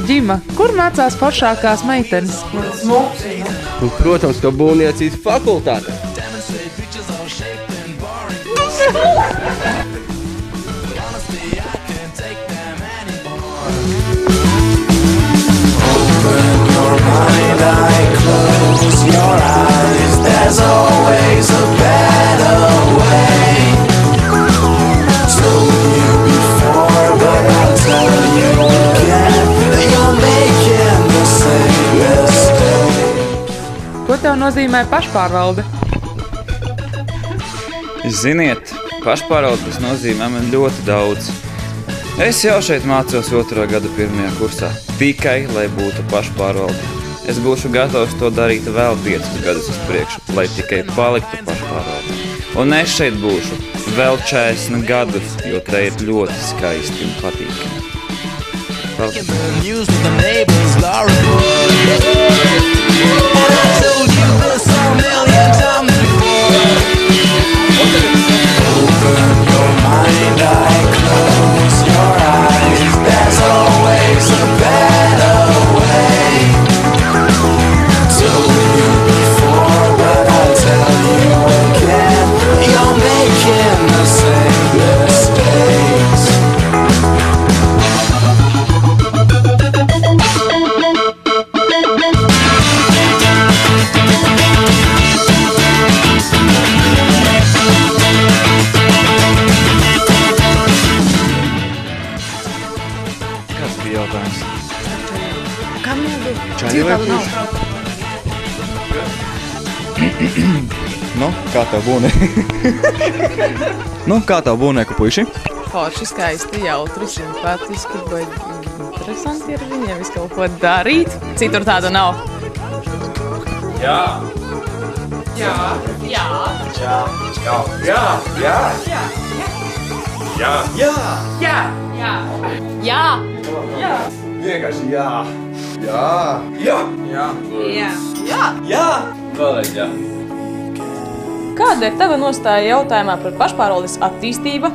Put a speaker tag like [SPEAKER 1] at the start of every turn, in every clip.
[SPEAKER 1] Ģima, kur mācās foršākās meitenes?
[SPEAKER 2] Un, protams, ka būvniecības fakultāte.
[SPEAKER 1] Ko tev nozīmē pašpārvalde?
[SPEAKER 3] Ziniet, pašpārvaldes nozīmē man ļoti daudz. Es jau šeit mācos 2. gada 1. kursā, tikai lai būtu pašpārvalde. Es būšu gatavs to darīt vēl 5 gadus uz priekšu, lai tikai paliktu pašpārvalde. Un es šeit būšu vēl 40 gadus, jo te ir ļoti skaisti un patīkami.
[SPEAKER 1] Kam nebija?
[SPEAKER 2] Čaļi vai puši?
[SPEAKER 4] Nu, kā tev būnē? Kā tev būnē, puiši?
[SPEAKER 1] Forši, skaisti, jautri, simpātiski, bet interesanti ir viņiem visu kaut ko darīt. Citur tāda nav.
[SPEAKER 3] Jā!
[SPEAKER 1] Jā. Jā.
[SPEAKER 3] Jā! Jā! Jā! Jā! Jā! Jā!
[SPEAKER 1] Jā. Jā. Jā. Jā.
[SPEAKER 2] Vienkārši jā. Jā.
[SPEAKER 3] Jā!
[SPEAKER 1] Jā. Jā.
[SPEAKER 3] Jā! Vēlreiz jā!
[SPEAKER 1] Kāda ir tava nostāja jautājumā par pašpārvaldes attīstību,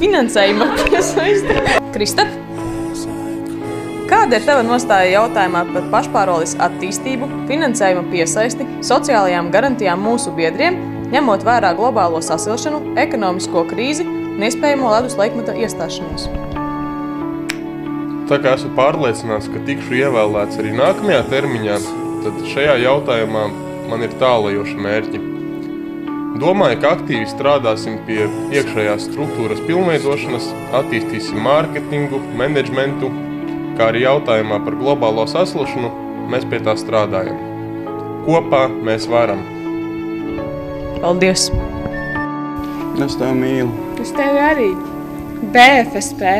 [SPEAKER 1] finansējuma piesaisti? Krista? Kāda ir tava nostāja jautājumā par pašpārvaldes attīstību, finansējuma piesaisti, sociālajām garantijām mūsu biedriem, ņemot vērā globālo sasilšanu, ekonomisko krīzi un iespējamo ledus laikmeta iestāšanos?
[SPEAKER 5] Tā kā esmu pārliecināts, ka tikšu ievēlēts arī nākamajā termiņā, tad šajā jautājumā man ir tālajoši mērķi. Domāju, ka aktīvi strādāsim pie iekšējās struktūras pilnveidošanas, attīstīsim mārketingu, menedžmentu, kā arī jautājumā par globālo sasilšanu mēs pie tā strādājam. Kopā mēs varam.
[SPEAKER 1] Paldies!
[SPEAKER 4] Es tev mīlu.
[SPEAKER 6] Es tevi arī. BFSP.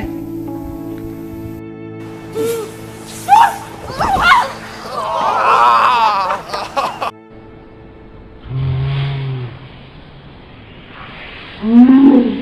[SPEAKER 7] Mm-hmm.